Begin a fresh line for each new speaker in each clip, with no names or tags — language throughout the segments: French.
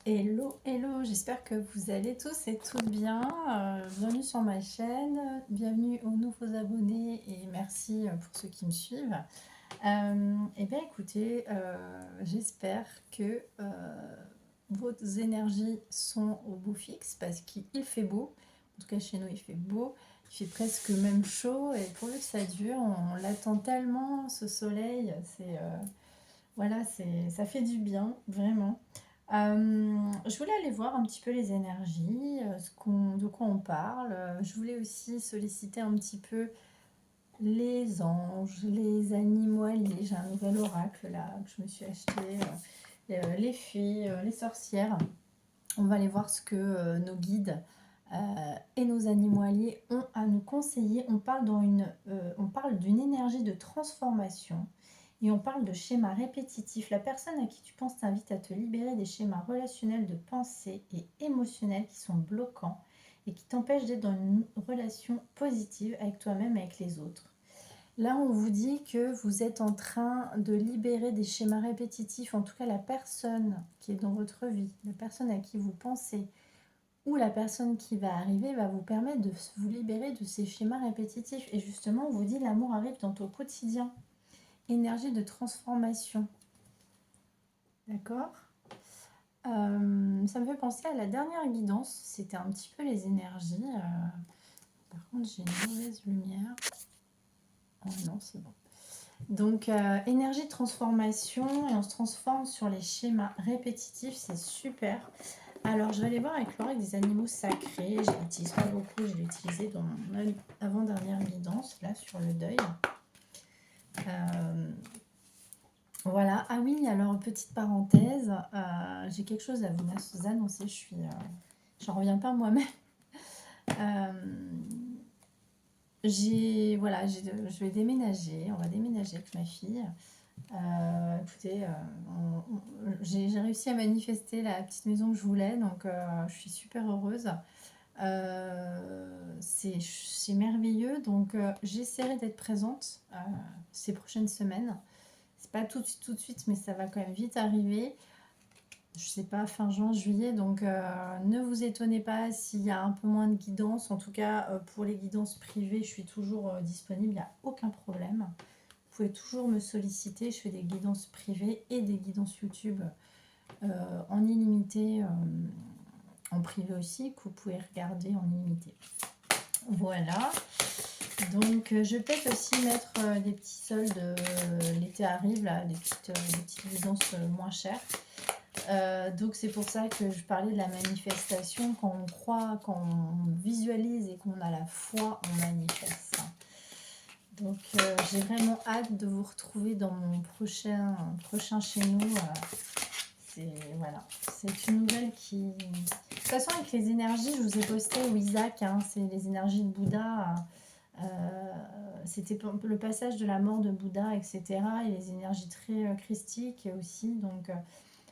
Hello, hello, j'espère que vous allez tous et toutes bien. Bienvenue sur ma chaîne, bienvenue aux nouveaux abonnés et merci pour ceux qui me suivent. Eh bien écoutez, j'espère que vos énergies sont au beau fixe parce qu'il fait beau. En tout cas chez nous il fait beau, il fait presque même chaud et pourvu que ça dure, on l'attend tellement ce soleil, voilà, ça fait du bien, vraiment. Je voulais aller voir un petit peu les énergies, de quoi on parle. Je voulais aussi solliciter un petit peu les anges, les animaux alliés. J'ai un nouvel oracle là que je me suis acheté, les fées, les sorcières. On va aller voir ce que nos guides et nos animaux alliés ont à nous conseiller. On parle d'une énergie de transformation et on parle de schémas répétitifs. La personne à qui tu penses t'invite à te libérer des schémas relationnels de pensée et émotionnels qui sont bloquants et qui t'empêchent d'être dans une relation positive avec toi-même et avec les autres. Là, on vous dit que vous êtes en train de libérer des schémas répétitifs, en tout cas la personne qui est dans votre vie, la personne à qui vous pensez, ou la personne qui va arriver va vous permettre de vous libérer de ces schémas répétitifs. Et justement, on vous dit l'amour arrive dans ton quotidien. Énergie de transformation. D'accord. Ça me fait penser à la dernière guidance. C'était un petit peu les énergies. Par contre, j'ai une mauvaise lumière. Oh non, c'est bon. Donc, énergie de transformation et on se transforme sur les schémas répétitifs. C'est super. Alors, je vais aller voir avec l'oracle des animaux sacrés. Je ne l'utilise pas beaucoup, je l'ai utilisé dans mon avant-dernière guidance, là, sur le deuil. Voilà. Ah oui, alors, petite parenthèse, j'ai quelque chose à vous annoncer. J'en reviens pas moi-même. Je vais déménager. On va déménager avec ma fille. Écoutez, j'ai réussi à manifester la petite maison que je voulais, donc je suis super heureuse. C'est merveilleux, donc j'essaierai d'être présente ces prochaines semaines. C'est pas tout de suite, mais ça va quand même vite arriver. Je sais pas, fin juin, juillet, donc ne vous étonnez pas s'il y a un peu moins de guidance. En tout cas, pour les guidances privées, je suis toujours disponible, il n'y a aucun problème. Vous pouvez toujours me solliciter, je fais des guidances privées et des guidances YouTube en illimité, en privé aussi, que vous pouvez regarder en illimité. Voilà. Donc, je vais peut-être aussi mettre des petits soldes. L'été arrive, là, des petites guidances moins chères. Donc, c'est pour ça que je parlais de la manifestation. Quand on croit, quand on visualise et qu'on a la foi, on manifeste. Donc, j'ai vraiment hâte de vous retrouver dans mon prochain chez nous. Voilà, c'est une nouvelle qui... De toute façon, avec les énergies, je vous ai posté au Isaac, hein, c'est les énergies de Bouddha. C'était le passage de la mort de Bouddha, etc. Et les énergies très christiques aussi. Donc,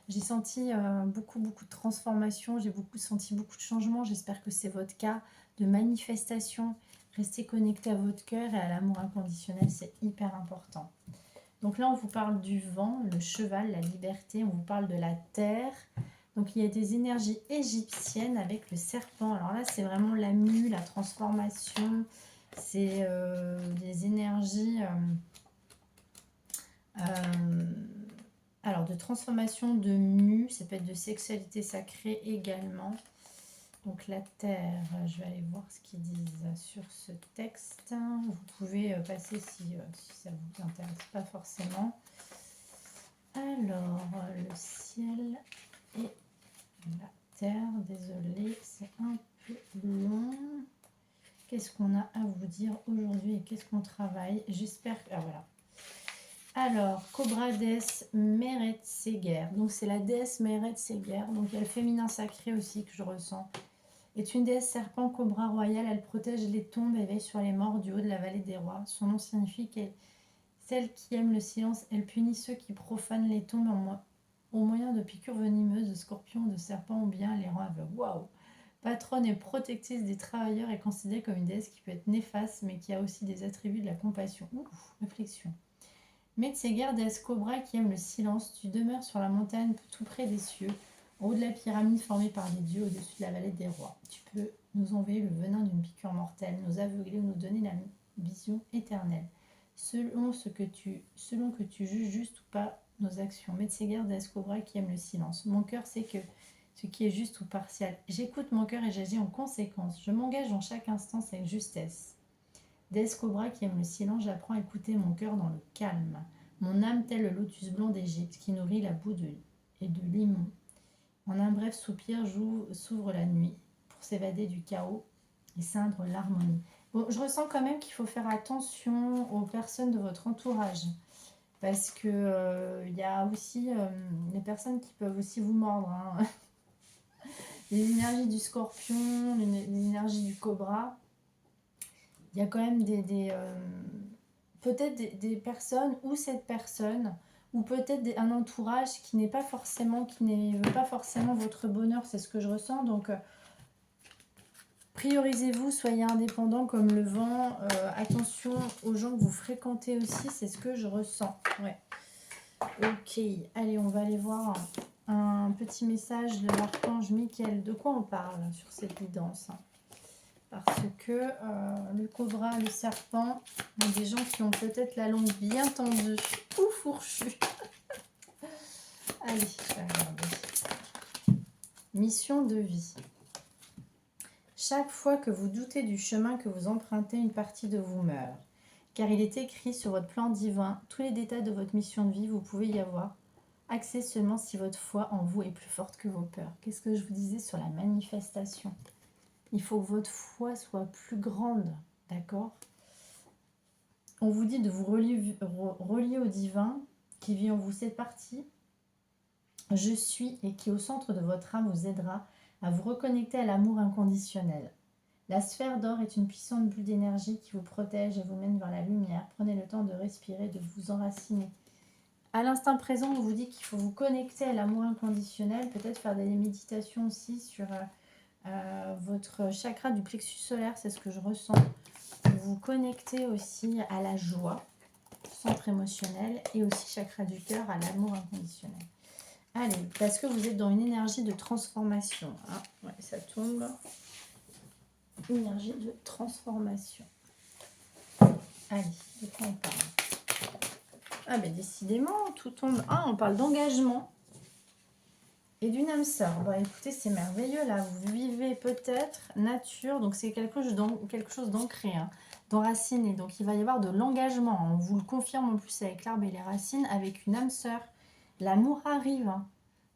j'ai senti beaucoup de transformation. J'ai senti beaucoup de changements. J'espère que c'est votre cas de manifestation. Restez connecté à votre cœur et à l'amour inconditionnel, c'est hyper important. Donc là, on vous parle du vent, le cheval, la liberté, on vous parle de la terre. Donc il y a des énergies égyptiennes avec le serpent. Alors là, c'est vraiment la mue, la transformation. C'est des énergies alors de transformation, de mue. Ça peut être de sexualité sacrée également. Donc la terre, je vais aller voir ce qu'ils disent sur ce texte. Vous pouvez passer si ça ne vous intéresse pas forcément. Alors, le ciel et la terre, désolé, c'est un peu long. Qu'est-ce qu'on a à vous dire aujourd'hui et qu'est-ce qu'on travaille? J'espère que... Ah voilà. Alors, Cobra déesse Meret Seger. Donc c'est la déesse Meret Seger. Donc il y a le féminin sacré aussi que je ressens. Est une déesse serpent cobra royale. Elle protège les tombes et veille sur les morts du haut de la vallée des rois. Son nom signifie qu'elle celle qui aime le silence. Elle punit ceux qui profanent les tombes au moyen de piqûres venimeuses, de scorpions, de serpents ou bien les rend aveugles. Waouh! Patronne et protectrice des travailleurs est considérée comme une déesse qui peut être néfaste, mais qui a aussi des attributs de la compassion. Ouh, réflexion. Metseger, déesse cobra qui aime le silence, tu demeures sur la montagne tout près des cieux. En haut de la pyramide formée par les dieux au-dessus de la vallée des rois. Tu peux nous envoyer le venin d'une piqûre mortelle, nous aveugler ou nous donner la vision éternelle. Selon que tu juges juste ou pas nos actions. Metseger d'Escobra qui aime le silence. Mon cœur sait que ce qui est juste ou partial. J'écoute mon cœur et j'agis en conséquence. Je m'engage en chaque instance avec justesse. D'Escobra qui aime le silence, j'apprends à écouter mon cœur dans le calme. Mon âme tel le lotus blanc d'Égypte qui nourrit la boue et de limon. En un bref soupir, s'ouvre la nuit pour s'évader du chaos et ceindre l'harmonie. Bon, je ressens quand même qu'il faut faire attention aux personnes de votre entourage. Parce que y a aussi les personnes qui peuvent aussi vous mordre. Hein. Les énergies du scorpion, les énergies du cobra. Il y a quand même peut-être des personnes ou cette personne ou peut-être un entourage qui n'est pas forcément, qui ne veut pas forcément votre bonheur, c'est ce que je ressens. Donc, priorisez-vous, soyez indépendant comme le vent. Attention aux gens que vous fréquentez aussi, c'est ce que je ressens. Ouais. Ok, allez, on va aller voir un petit message de l'archange Michael. De quoi on parle sur cette guidance? Parce que le cobra, le serpent, il y a des gens qui ont peut-être la langue bien tendue ou fourchue. Allez, je vais regarder. Mission de vie. Chaque fois que vous doutez du chemin que vous empruntez, une partie de vous meurt. Car il est écrit sur votre plan divin, tous les détails de votre mission de vie, vous pouvez y avoir accès seulement si votre foi en vous est plus forte que vos peurs. Qu'est-ce que je vous disais sur la manifestation? Il faut que votre foi soit plus grande, d'accord? On vous dit de vous relier au divin qui vit en vous. Cette partie, je suis, et qui au centre de votre âme vous aidera à vous reconnecter à l'amour inconditionnel. La sphère d'or est une puissante bulle d'énergie qui vous protège et vous mène vers la lumière. Prenez le temps de respirer, de vous enraciner. À l'instant présent, on vous dit qu'il faut vous connecter à l'amour inconditionnel, peut-être faire des méditations aussi sur votre chakra du plexus solaire, c'est ce que je ressens. Vous connectez aussi à la joie, centre émotionnel, et aussi chakra du cœur, à l'amour inconditionnel. Allez, parce que vous êtes dans une énergie de transformation. Hein. Ouais, ça tombe. Énergie de transformation. Allez, de quoi on parle? Ah ben décidément, tout tombe. Ah, on parle d'engagement et d'une âme sœur. Bon, écoutez, c'est merveilleux là. Vous vivez peut-être nature, donc c'est quelque chose d'ancré, hein, d'enraciné. Donc il va y avoir de l'engagement. On vous le confirme en plus avec l'arbre et les racines, avec une âme sœur. L'amour arrive. Hein.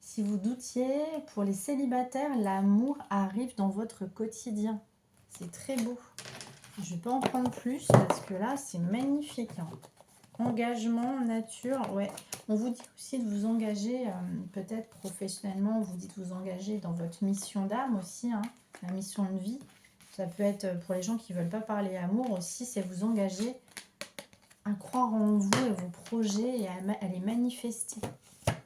Si vous doutiez, pour les célibataires, l'amour arrive dans votre quotidien. C'est très beau. Je ne vais pas en prendre plus parce que là, c'est magnifique. Hein. Engagement, nature, ouais. On vous dit aussi de vous engager, peut-être professionnellement, on vous dit de vous engager dans votre mission d'âme aussi, hein, la mission de vie. Ça peut être pour les gens qui ne veulent pas parler amour aussi, c'est vous engager à croire en vous et vos projets et à les manifester.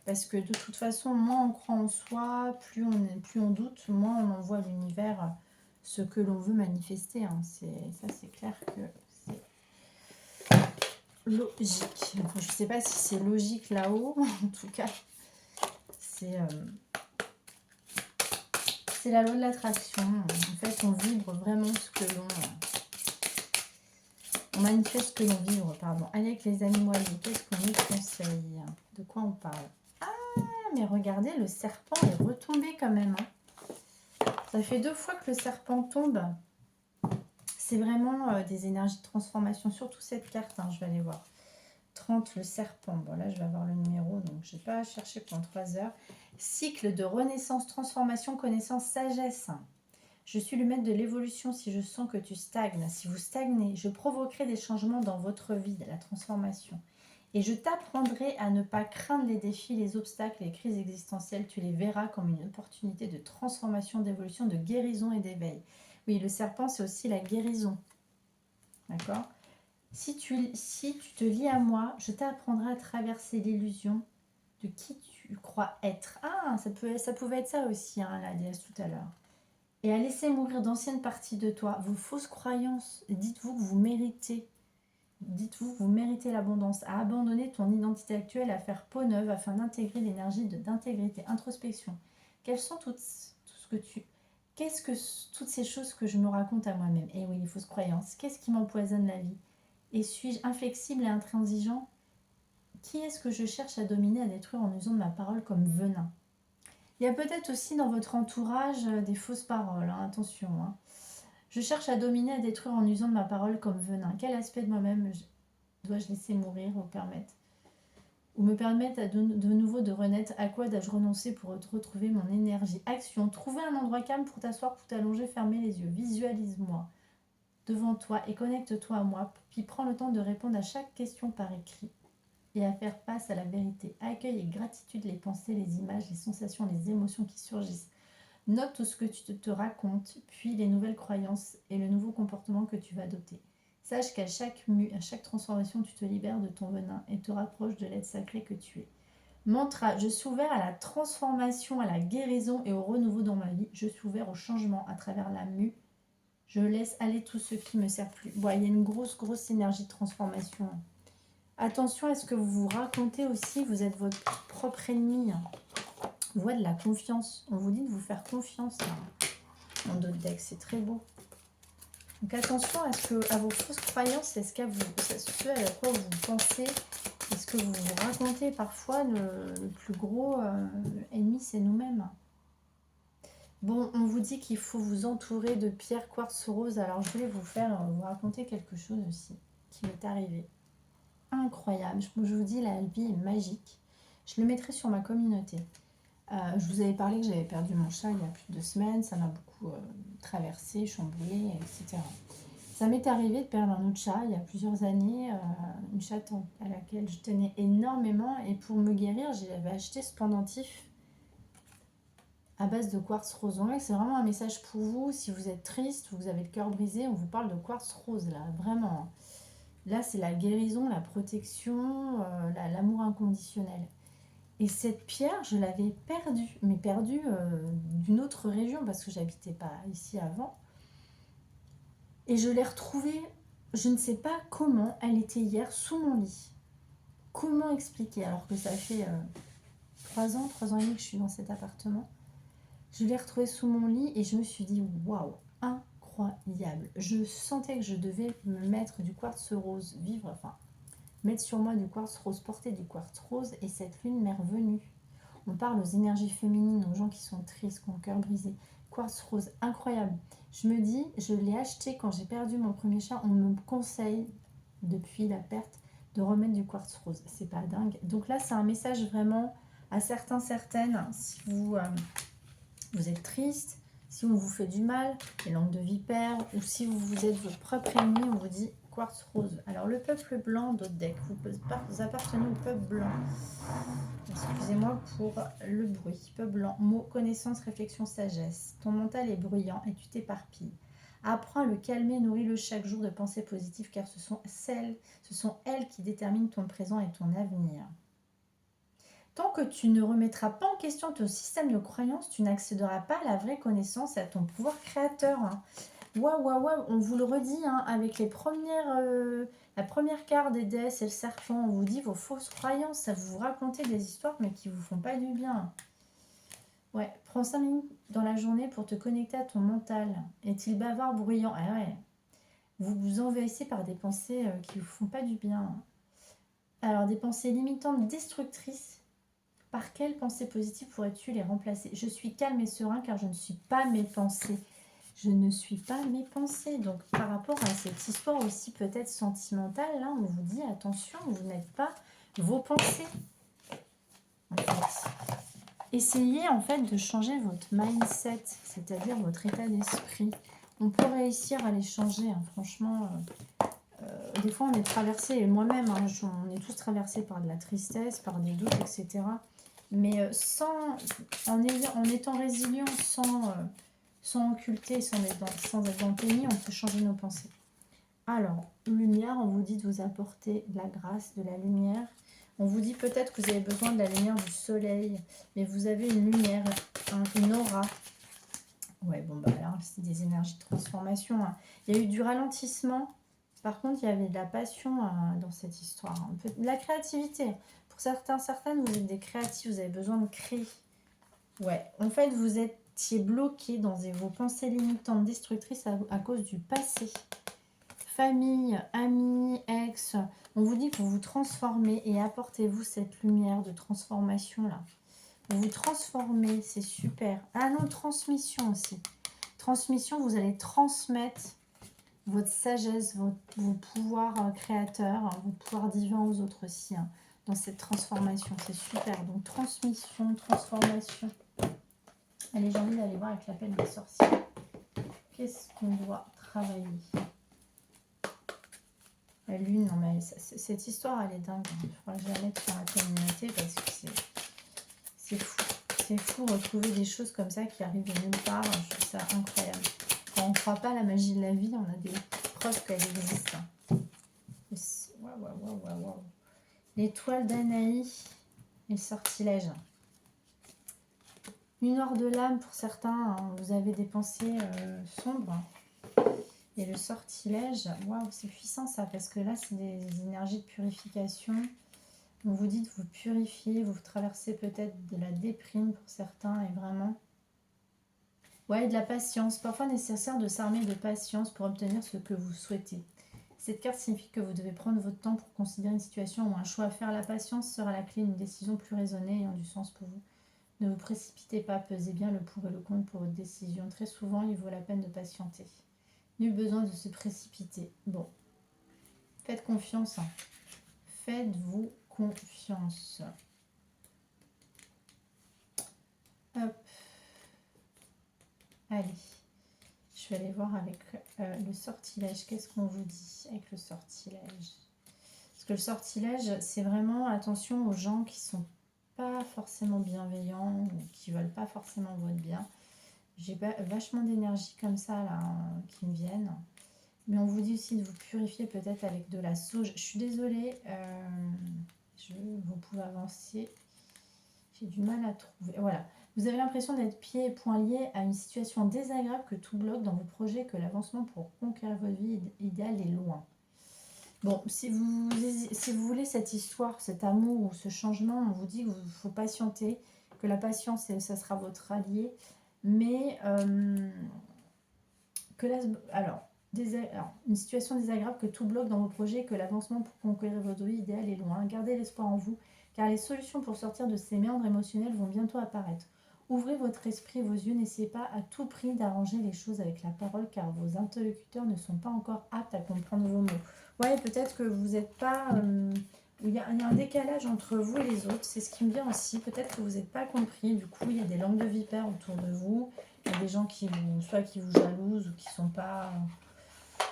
Parce que de toute façon, moins on croit en soi, plus on doute, moins on envoie à l'univers ce que l'on veut manifester. Hein. Ça, c'est clair que c'est logique. Enfin, je ne sais pas si c'est logique là-haut. En tout cas, c'est la loi de l'attraction. En fait, on vibre vraiment ce que l'on... on manifeste ce que l'on vibre, pardon. Allez, avec les animaux alliés, qu'est-ce qu'on nous conseille? De quoi on parle? Ah, mais regardez, le serpent est retombé quand même. Hein. Ça fait 2 fois que le serpent tombe. C'est vraiment des énergies de transformation, surtout cette carte, hein, je vais aller voir. 30, le serpent. Bon, là, je vais avoir le numéro, donc je ne vais pas chercher pendant 3 heures. Cycle de renaissance, transformation, connaissance, sagesse. Je suis le maître de l'évolution si je sens que tu stagnes. Si vous stagnez, je provoquerai des changements dans votre vie, de la transformation. Et je t'apprendrai à ne pas craindre les défis, les obstacles, les crises existentielles. Tu les verras comme une opportunité de transformation, d'évolution, de guérison et d'éveil. Oui, le serpent, c'est aussi la guérison. D'accord ? Si tu te lis à moi, je t'apprendrai à traverser l'illusion de qui tu crois être. Ah, ça pouvait être ça aussi, hein, la déesse tout à l'heure. Et à laisser mourir d'anciennes parties de toi, vos fausses croyances. Dites-vous que vous méritez. Dites-vous que vous méritez l'abondance. À abandonner ton identité actuelle, à faire peau neuve afin d'intégrer l'énergie d'intégrité, introspection, Quelles sont qu'est-ce que toutes ces choses que je me raconte à moi-même? Eh oui, les fausses croyances. Qu'est-ce qui m'empoisonne la vie? Et suis-je inflexible et intransigeant? Qui est-ce que je cherche à dominer, à détruire en usant de ma parole comme venin? Il y a peut-être aussi dans votre entourage des fausses paroles, hein, attention. Hein. Je cherche à dominer, à détruire en usant de ma parole comme venin. Quel aspect de moi-même dois-je laisser mourir ou me permettre de nouveau de renaître? À quoi dois-je renoncer pour retrouver mon énergie? Action. Trouver un endroit calme pour t'asseoir, pour t'allonger, fermer les yeux. Visualise-moi devant toi et connecte-toi à moi. Puis prends le temps de répondre à chaque question par écrit et à faire face à la vérité. Accueille avec gratitude les pensées, les images, les sensations, les émotions qui surgissent. Note tout ce que tu te racontes, puis les nouvelles croyances et le nouveau comportement que tu vas adopter. Sache qu'à chaque transformation, tu te libères de ton venin et te rapproches de l'être sacré que tu es. Mantra, je suis ouvert à la transformation, à la guérison et au renouveau dans ma vie. Je suis ouvert au changement à travers la mue. Je laisse aller tout ce qui ne me sert plus. Bon, il y a une grosse énergie de transformation. Attention à ce que vous vous racontez aussi, vous êtes votre propre ennemi. Voie de la confiance. On vous dit de vous faire confiance en d'autres decks, c'est très beau. Donc attention à vos fausses croyances, ce à quoi vous pensez, est-ce que vous vous racontez parfois le plus gros ennemi, c'est nous-mêmes. Bon, on vous dit qu'il faut vous entourer de pierres quartz rose. Alors je voulais vous raconter quelque chose aussi qui m'est arrivé. Incroyable, je vous dis, la vie est magique. Je le mettrai sur ma communauté. Je vous avais parlé que j'avais perdu mon chat il y a plus de 2 semaines, ça m'a beaucoup traversé, chamboulé, etc. Ça m'est arrivé de perdre un autre chat il y a plusieurs années, une chatte à laquelle je tenais énormément, et pour me guérir, j'avais acheté ce pendentif à base de quartz rose. Donc c'est vraiment un message pour vous, si vous êtes triste, vous avez le cœur brisé, on vous parle de quartz rose là, vraiment. Là c'est la guérison, la protection, l'amour inconditionnel. Et cette pierre, je l'avais perdue, mais perdue d'une autre région parce que j'habitais pas ici avant. Et je l'ai retrouvée, je ne sais pas comment, elle était hier sous mon lit. Comment expliquer alors que ça fait 3 ans et demi que je suis dans cet appartement. Je l'ai retrouvée sous mon lit et je me suis dit waouh, incroyable. Je sentais que je devais me mettre du quartz rose, mettre sur moi du quartz rose, porter du quartz rose, et cette lune m'est revenue. On parle aux énergies féminines, aux gens qui sont tristes, qui ont le cœur brisé. Quartz rose, incroyable. Je me dis, je l'ai acheté quand j'ai perdu mon premier chat. On me conseille, depuis la perte, de remettre du quartz rose. C'est pas dingue. Donc là, c'est un message vraiment à certaines. Si vous êtes triste, si on vous fait du mal, les langues de vipère, ou si vous êtes votre propre ennemi, on vous dit quartz rose. Alors le peuple blanc d'autres decks, vous appartenez au peuple blanc. Excusez-moi pour le bruit. Peuple blanc, mots, connaissance, réflexion, sagesse. Ton mental est bruyant et tu t'éparpilles. Apprends à le calmer, nourris-le chaque jour de pensées positives, car ce sont elles qui déterminent ton présent et ton avenir. Tant que tu ne remettras pas en question ton système de croyances, tu n'accéderas pas à la vraie connaissance et à ton pouvoir créateur. Waouh, on vous le redit, avec la première carte des déesses et le serpent, on vous dit vos fausses croyances, ça vous raconter des histoires mais qui vous font pas du bien. Ouais, prends 5 minutes dans la journée pour te connecter à ton mental. Est-il bavard, bruyant? Ah ouais, vous vous envahissez par des pensées qui vous font pas du bien. Alors, des pensées limitantes, destructrices. Par quelles pensées positives pourrais-tu les remplacer? Je suis calme et serein car je ne suis pas mes pensées. Je ne suis pas mes pensées. Donc, par rapport à cette histoire aussi peut-être sentimentale, là, on vous dit attention, vous n'êtes pas vos pensées. En fait. Essayez en fait de changer votre mindset, c'est-à-dire votre état d'esprit. On peut réussir à les changer, franchement. Des fois, on est traversé, et moi-même, on est tous traversés par de la tristesse, par des doutes, etc. Mais en étant résilient, sans occulter, sans être dans le déni, on peut changer nos pensées. Alors, lumière, on vous dit de vous apporter de la grâce, de la lumière. On vous dit peut-être que vous avez besoin de la lumière du soleil, mais vous avez une lumière, une aura. Ouais, bon, bah là, c'est des énergies de transformation. Il y a eu du ralentissement. Par contre, il y avait de la passion dans cette histoire. Un peu de la créativité. Pour certaines, vous êtes des créatifs, vous avez besoin de créer. Ouais, en fait, vous étiez bloqué dans vos pensées limitantes, destructrices à cause du passé. Famille, amis, ex, on vous dit que vous vous transformez et apportez-vous cette lumière de transformation là. Vous vous transformez, c'est super. Ah non, transmission aussi. Transmission, vous allez transmettre votre sagesse, vos pouvoirs créateurs, vos pouvoirs divins aux autres aussi, hein, dans cette transformation. C'est super. Donc transmission, transformation. Allez, j'ai envie d'aller voir avec l'appel des sorciers. Qu'est-ce qu'on doit travailler? La lune, non mais cette histoire, elle est dingue. Il faudra que je la mette sur la communauté parce que c'est fou. C'est fou retrouver des choses comme ça qui arrivent de nulle part. Je trouve ça incroyable. Quand on ne croit pas à la magie de la vie, on a des preuves qu'elle existe. Waouh. L'étoile d'Anaï et le sortilège. Une heure de l'âme pour certains. Hein, vous avez des pensées sombres. Et le sortilège, waouh, c'est puissant ça, parce que là, c'est des énergies de purification. On vous dit de vous purifier, vous traversez peut-être de la déprime pour certains, et vraiment... Ouais, de la patience. Parfois nécessaire de s'armer de patience pour obtenir ce que vous souhaitez. Cette carte signifie que vous devez prendre votre temps pour considérer une situation ou un choix à faire. La patience sera la clé d'une décision plus raisonnée ayant du sens pour vous. Ne vous précipitez pas, pesez bien le pour et le contre pour votre décision. Très souvent, il vaut la peine de patienter. Nul besoin de se précipiter. Bon, faites confiance. Hein. Faites-vous confiance. Hop. Allez. Je vais aller voir avec le sortilège. Qu'est-ce qu'on vous dit avec le sortilège? Parce que le sortilège, c'est vraiment attention aux gens qui sont pas forcément bienveillants ou qui veulent pas forcément votre bien. J'ai vachement d'énergie comme ça là qui me viennent. Mais on vous dit aussi de vous purifier peut-être avec de la sauge. Je suis désolée, vous pouvez avancer. J'ai du mal à trouver. Voilà. Vous avez l'impression d'être pieds et poings liés à une situation désagréable que tout bloque dans vos projets, que l'avancement pour conquérir votre vie idéale est loin. Bon, si vous voulez cette histoire, cet amour ou ce changement, on vous dit qu'il faut patienter, que la patience, ça sera votre allié. Mais alors, une situation désagréable que tout bloque dans vos projets, que l'avancement pour conquérir votre vie idéale est loin. Gardez l'espoir en vous, car les solutions pour sortir de ces méandres émotionnels vont bientôt apparaître. Ouvrez votre esprit et vos yeux, n'essayez pas à tout prix d'arranger les choses avec la parole, car vos interlocuteurs ne sont pas encore aptes à comprendre vos mots. Ouais, peut-être que vous n'êtes pas... il y a un décalage entre vous et les autres, c'est ce qui me vient aussi. Peut-être que vous n'êtes pas compris, du coup, il y a des langues de vipère autour de vous. Il y a des gens qui vous jalousent ou qui sont pas...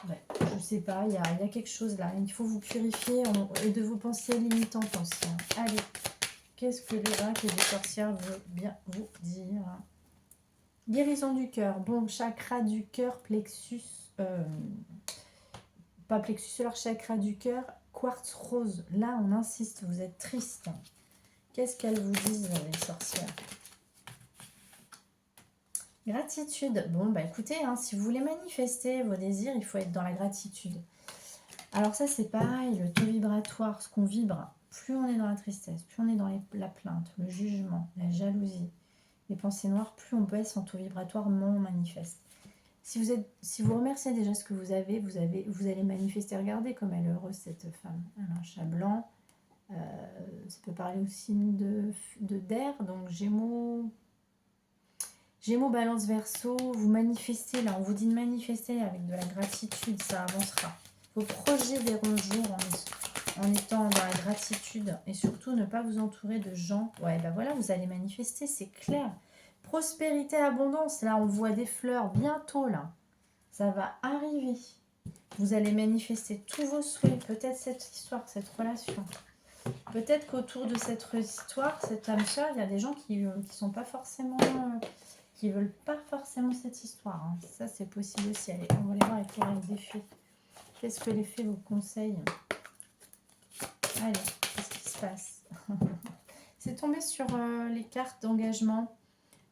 Ouais, je sais pas, il y a quelque chose là. Il faut vous purifier et de vos pensées limitantes aussi. Hein. Allez, qu'est-ce que l'oracle des sorcières veut bien vous dire? Guérison du cœur. Bon, chakra du cœur, plexus... pas plexus solaire, chakra du cœur, quartz rose. Là, on insiste, vous êtes triste. Qu'est-ce qu'elles vous disent, les sorcières? Gratitude. Bon, bah écoutez, hein, si vous voulez manifester vos désirs, il faut être dans la gratitude. Alors ça, c'est pareil, le taux vibratoire, ce qu'on vibre, plus on est dans la tristesse, plus on est dans la plainte, le jugement, la jalousie, les pensées noires, plus on baisse en taux vibratoire, moins on manifeste. Si vous remerciez déjà ce que vous allez manifester. Regardez comme elle est heureuse, cette femme. Elle a un chat blanc. Ça peut parler aussi d'air, donc Gémeaux, Balance, Verseau. Vous manifestez, là, on vous dit de manifester avec de la gratitude, ça avancera. Vos projets verront le jour en étant dans la gratitude et surtout ne pas vous entourer de gens. Ouais, ben voilà, vous allez manifester, c'est clair. Prospérité, abondance, là, on voit des fleurs bientôt, là. Ça va arriver. Vous allez manifester tous vos souhaits. Peut-être cette histoire, cette relation. Peut-être qu'autour de cette histoire, cette âme sœur, il y a des gens qui sont pas forcément... qui veulent pas forcément cette histoire. Hein. Ça, c'est possible aussi. Allez, on va aller voir avec l'oreille des fées. Qu'est-ce que les fées vous conseillent? Allez, qu'est-ce qui se passe? C'est tombé sur les cartes d'engagement.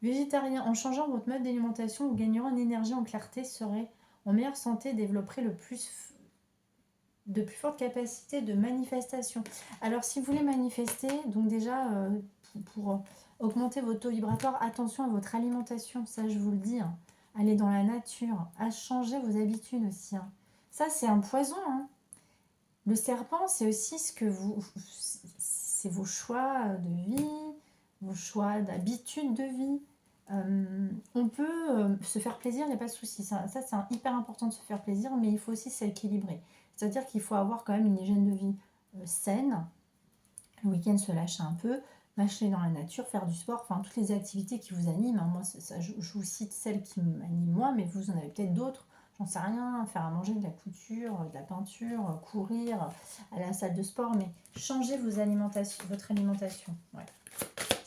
Végétarien, en changeant votre mode d'alimentation, vous gagnerez en énergie, en clarté, serez en meilleure santé, développerez de plus fortes capacités de manifestation. Alors, si vous voulez manifester, donc déjà, pour augmenter votre taux vibratoire. Attention à votre alimentation, ça je vous le dis. Hein. Allez dans la nature, à changer vos habitudes aussi. Hein. Ça, c'est un poison. Hein. Le serpent, c'est aussi ce que c'est vos choix de vie, vos choix d'habitude de vie. On peut se faire plaisir, il n'y a pas de souci. Ça c'est hyper important de se faire plaisir, mais il faut aussi s'équilibrer. C'est-à-dire qu'il faut avoir quand même une hygiène de vie saine. Le week-end, se lâcher un peu, marcher dans la nature, faire du sport, enfin toutes les activités qui vous animent. Hein. Moi, ça, je vous cite celles qui m'animent moi, mais vous en avez peut-être d'autres. J'en sais rien, faire à manger, de la couture, de la peinture, courir, aller à la salle de sport, mais changez votre alimentation. Ouais.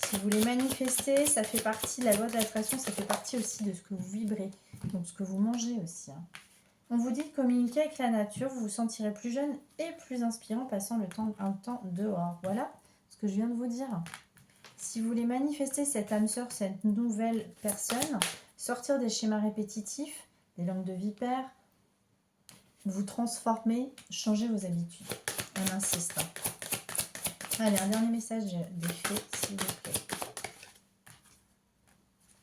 Si vous voulez manifester, ça fait partie de la loi de l'attraction, ça fait partie aussi de ce que vous vibrez, donc ce que vous mangez aussi. Hein. On vous dit de communiquer avec la nature, vous vous sentirez plus jeune et plus inspirant en passant un temps dehors. Voilà ce que je viens de vous dire. Si vous voulez manifester cette âme sœur, cette nouvelle personne, sortir des schémas répétitifs, des langues de vipère, vous transformer, changer vos habitudes. On insiste. Allez, un dernier message des fées, s'il vous plaît.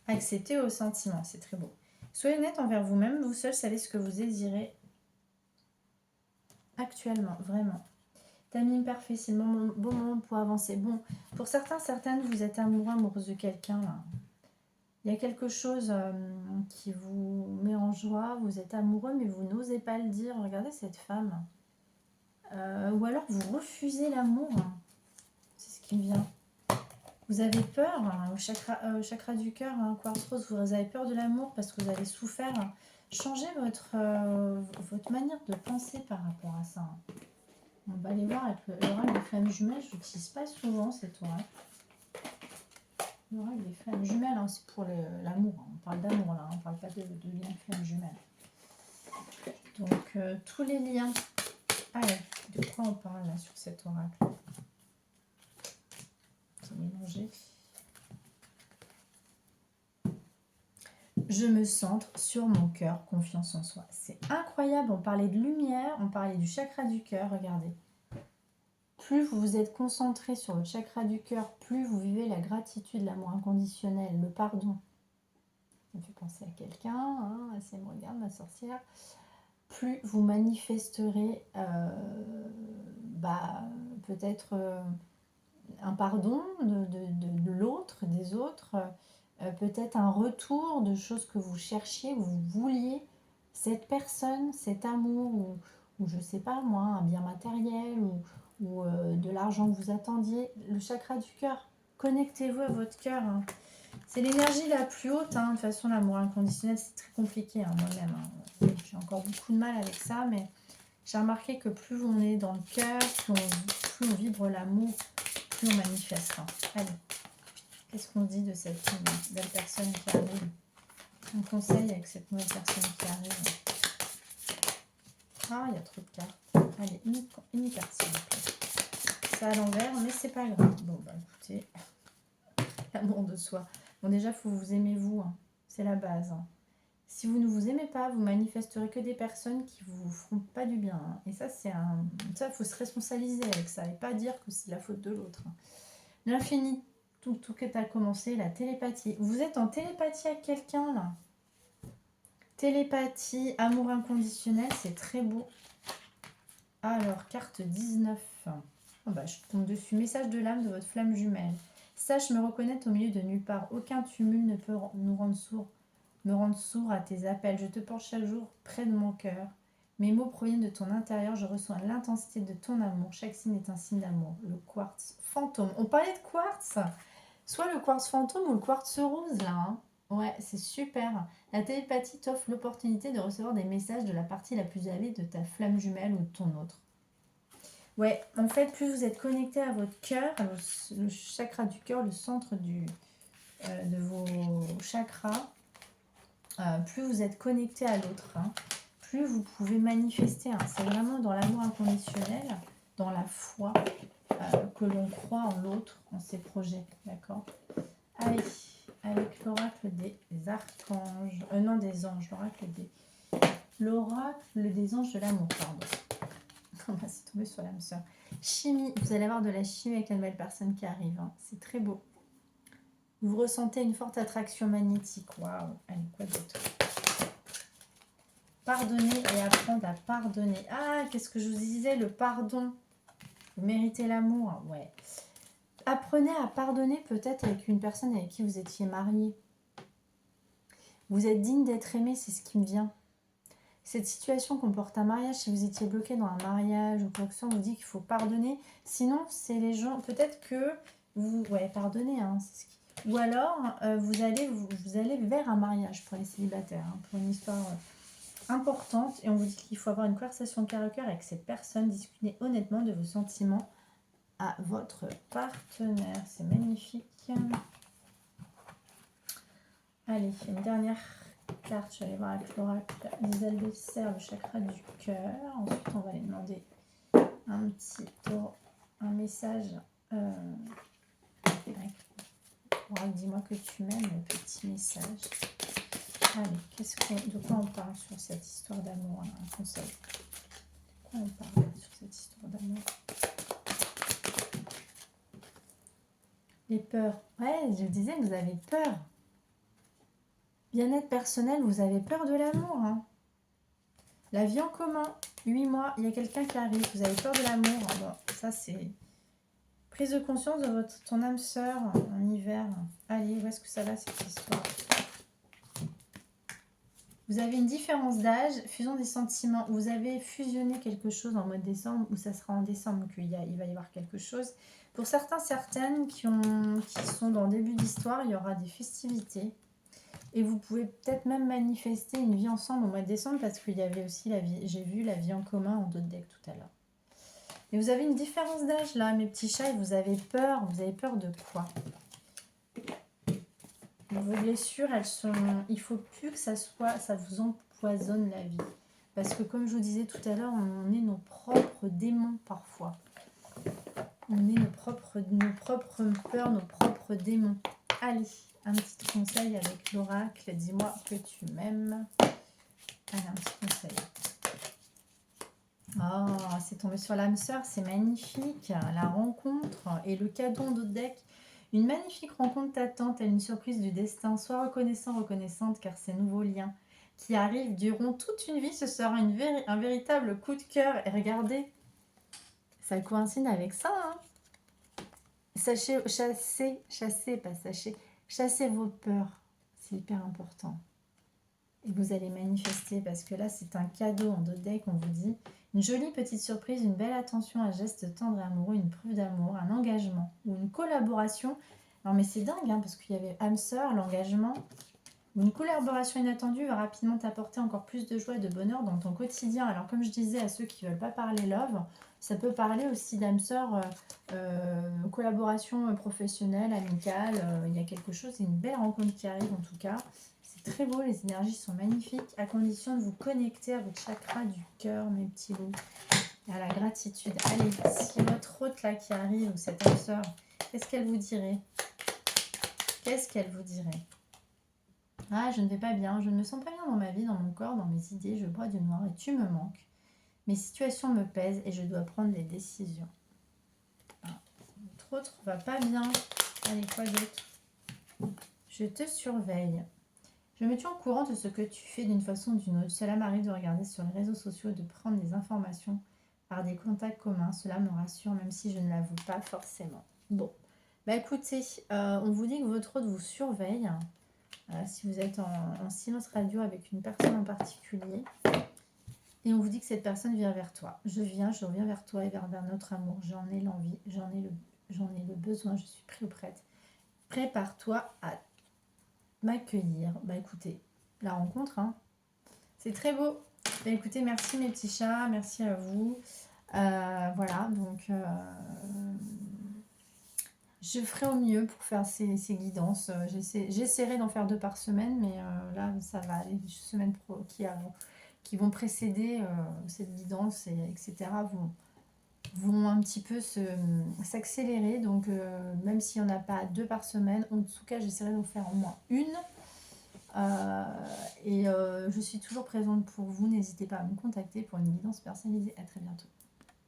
Acceptez vos sentiments, c'est très beau. Soyez honnête envers vous-même, vous seul savez ce que vous désirez actuellement, vraiment. Timing parfait, c'est le bon moment pour avancer. Bon, pour certains, certaines, vous êtes amoureuse de quelqu'un. Il y a quelque chose qui vous met en joie, vous êtes amoureux, mais vous n'osez pas le dire. Regardez cette femme. Ou alors vous refusez l'amour. C'est ce qui me vient. Vous avez peur, au chakra du cœur, quartz rose, vous avez peur de l'amour parce que vous avez souffert. Changez votre manière de penser par rapport à ça. On va aller voir avec l'oracle des flammes jumelles. Je n'utilise pas souvent cet oracle. L'oracle des flammes jumelles, hein, c'est pour l'amour. On parle d'amour là, on ne parle pas de lien de flammes jumelles. Donc tous les liens. Allez, de quoi on parle là sur cet oracle? C'est mélangé. Je me centre sur mon cœur, confiance en soi. C'est incroyable, on parlait de lumière, on parlait du chakra du cœur, regardez. Plus vous vous êtes concentré sur le chakra du cœur, plus vous vivez la gratitude, l'amour inconditionnel, le pardon. Ça me fait penser à quelqu'un, hein, elle me regarde, ma sorcière. Plus vous manifesterez peut-être un pardon de l'autre, des autres, peut-être un retour de choses que vous cherchiez, vous vouliez, cette personne, cet amour, ou je ne sais pas moi, un bien matériel, ou de l'argent que vous attendiez, le chakra du cœur. Connectez-vous à votre cœur. Hein. C'est l'énergie la plus haute. Hein. De toute façon, l'amour inconditionnel, c'est très compliqué hein, moi-même. Hein. J'ai encore beaucoup de mal avec ça, mais j'ai remarqué que plus on est dans le cœur, plus on vibre l'amour, plus on manifeste. Hein. Allez, qu'est-ce qu'on dit de cette nouvelle personne qui arrive? Un conseil avec cette nouvelle personne qui arrive. Ah, il y a trop de cartes. Allez, une carte s'il vous plaît. C'est à l'envers, mais c'est pas grave. Bon, bah écoutez, l'amour de soi. Bon, déjà, il faut vous aimer vous. Hein. C'est la base. Hein. Si vous ne vous aimez pas, vous manifesterez que des personnes qui vous feront pas du bien. Hein. Et ça, ça, il faut se responsabiliser avec ça et pas dire que c'est la faute de l'autre. Hein. L'infini, tout que tu as commencé, la télépathie. Vous êtes en télépathie avec quelqu'un là. Télépathie, amour inconditionnel, c'est très beau. Alors, carte 19. Oh bah, je tombe dessus. Message de l'âme de votre flamme jumelle. Sache me reconnaître au milieu de nulle part. Aucun tumulte ne peut nous rendre sourds. Me rendre sourd à tes appels. Je te porte chaque jour près de mon cœur. Mes mots proviennent de ton intérieur. Je ressens l'intensité de ton amour. Chaque signe est un signe d'amour. Le quartz fantôme. On parlait de quartz. Soit le quartz fantôme ou le quartz rose là. Hein. Ouais, c'est super. La télépathie t'offre l'opportunité de recevoir des messages de la partie la plus élevée de ta flamme jumelle ou de ton autre. Ouais, en fait, plus vous êtes connecté à votre cœur, le chakra du cœur, le centre de vos chakras, plus vous êtes connecté à l'autre, hein, plus vous pouvez manifester. Hein. C'est vraiment dans l'amour inconditionnel, dans la foi que l'on croit en l'autre, en ses projets. D'accord? Allez, avec l'oracle des archanges, non des anges, l'oracle des anges de l'amour, pardon. C'est tombé sur l'âme sœur. Chimie, vous allez avoir de la chimie avec la nouvelle personne qui arrive. Hein. C'est très beau. Vous ressentez une forte attraction magnétique. Waouh. Allez, quoi d'autre? Pardonner et apprendre à pardonner. Ah, qu'est-ce que je vous disais? Le pardon. Vous méritez l'amour. Ouais. Apprenez à pardonner peut-être avec une personne avec qui vous étiez marié. Vous êtes digne d'être aimé, c'est ce qui me vient. Cette situation comporte un mariage. Si vous étiez bloqué dans un mariage ou quoi que ce soit, on vous dit qu'il faut pardonner. Sinon, c'est les gens... Peut-être que vous... Ouais, pardonnez. Hein, c'est ce qui... Ou alors, vous allez vers un mariage pour les célibataires. Hein, pour une histoire importante. Et on vous dit qu'il faut avoir une conversation cœur à cœur avec cette personne. Discuter honnêtement de vos sentiments à votre partenaire. C'est magnifique. Allez, une dernière carte. Je vais aller voir avec l'oracle d'Isabelle Besser, le chakra du cœur. Ensuite, on va aller demander un petit tour, un message. Dis-moi que tu m'aimes, le petit message. Allez, de quoi on parle sur cette histoire d'amour? Un conseil. De quoi on parle sur cette histoire d'amour? Les peurs. Ouais, je disais que vous avez peur. Bien-être personnel, vous avez peur de l'amour. Hein. La vie en commun, 8 mois, il y a quelqu'un qui arrive, vous avez peur de l'amour. Bon, ça c'est prise de conscience de ton âme sœur en hiver. Allez, où est-ce que ça va cette histoire? Vous avez une différence d'âge, fusion des sentiments. Vous avez fusionné quelque chose en mois de décembre, ou ça sera en décembre qu'il va y avoir quelque chose. Pour certains, certaines qui sont dans le début d'histoire, il y aura des festivités. Et vous pouvez peut-être même manifester une vie ensemble au mois de décembre, parce qu'il y avait aussi la vie, j'ai vu la vie en commun en d'autres decks tout à l'heure. Et vous avez une différence d'âge là, mes petits chats, et vous avez peur. Vous avez peur de quoi? Vos blessures, elles sont... Il ne faut plus que ça vous empoisonne la vie. Parce que comme je vous disais tout à l'heure, on est nos propres démons parfois. On est nos propres peurs, nos propres démons. Allez, un petit conseil avec l'oracle. Dis-moi que tu m'aimes. Allez, un petit conseil. Oh, c'est tombé sur l'âme sœur, c'est magnifique. La rencontre et le cadeau de deck. Une magnifique rencontre t'attend, telle une surprise du destin. Sois reconnaissant, reconnaissante, car ces nouveaux liens qui arrivent dureront toute une vie. Ce sera un véritable coup de cœur. Et regardez, ça coïncide avec ça. Hein. Chassez vos peurs. C'est hyper important. Et vous allez manifester, parce que là, c'est un cadeau en dos de deck, on vous dit. Une jolie petite surprise, une belle attention, un geste tendre et amoureux, une preuve d'amour, un engagement ou une collaboration. Non mais c'est dingue, hein, parce qu'il y avait âme sœur, l'engagement. Une collaboration inattendue va rapidement t'apporter encore plus de joie et de bonheur dans ton quotidien. Alors comme je disais à ceux qui ne veulent pas parler love, ça peut parler aussi d'âme sœur, collaboration professionnelle, amicale. Il y a quelque chose, c'est une belle rencontre qui arrive en tout cas. Très beau, les énergies sont magnifiques, à condition de vous connecter à votre chakra du cœur, mes petits loups, et à la gratitude. Allez, si votre hôte là qui arrive, ou cette âme sœur, qu'est-ce qu'elle vous dirait? Qu'est-ce qu'elle vous dirait? Ah, je ne vais pas bien, je ne me sens pas bien dans ma vie, dans mon corps, dans mes idées, je bois du noir et tu me manques. Mes situations me pèsent et je dois prendre des décisions. Ah, votre autre va pas bien. Allez, quoi d'autre? Je te surveille. Je me tiens au courant de ce que tu fais d'une façon ou d'une autre. Cela m'arrive de regarder sur les réseaux sociaux et de prendre des informations par des contacts communs. Cela me rassure, même si je ne l'avoue pas forcément. Bon, bah écoutez, on vous dit que votre hôte vous surveille. Si vous êtes en silence radio avec une personne en particulier. Et on vous dit que cette personne vient vers toi. Je reviens vers toi et vers notre amour. J'en ai l'envie, j'en ai le besoin, je suis prêt ou prête. Prépare-toi à m'accueillir. Bah écoutez, la rencontre, hein. C'est très beau. Bah écoutez, merci mes petits chats, merci à vous. Voilà, donc je ferai au mieux pour faire ces guidances. J'essaierai d'en faire 2 par semaine, mais là, ça va aller. Les semaines qui vont précéder cette guidance, etc., vont un petit peu s'accélérer. Donc, même s'il n'y en a pas 2 par semaine, en tout cas, j'essaierai d'en faire au moins une. Je suis toujours présente pour vous. N'hésitez pas à me contacter pour une guidance personnalisée. À très bientôt.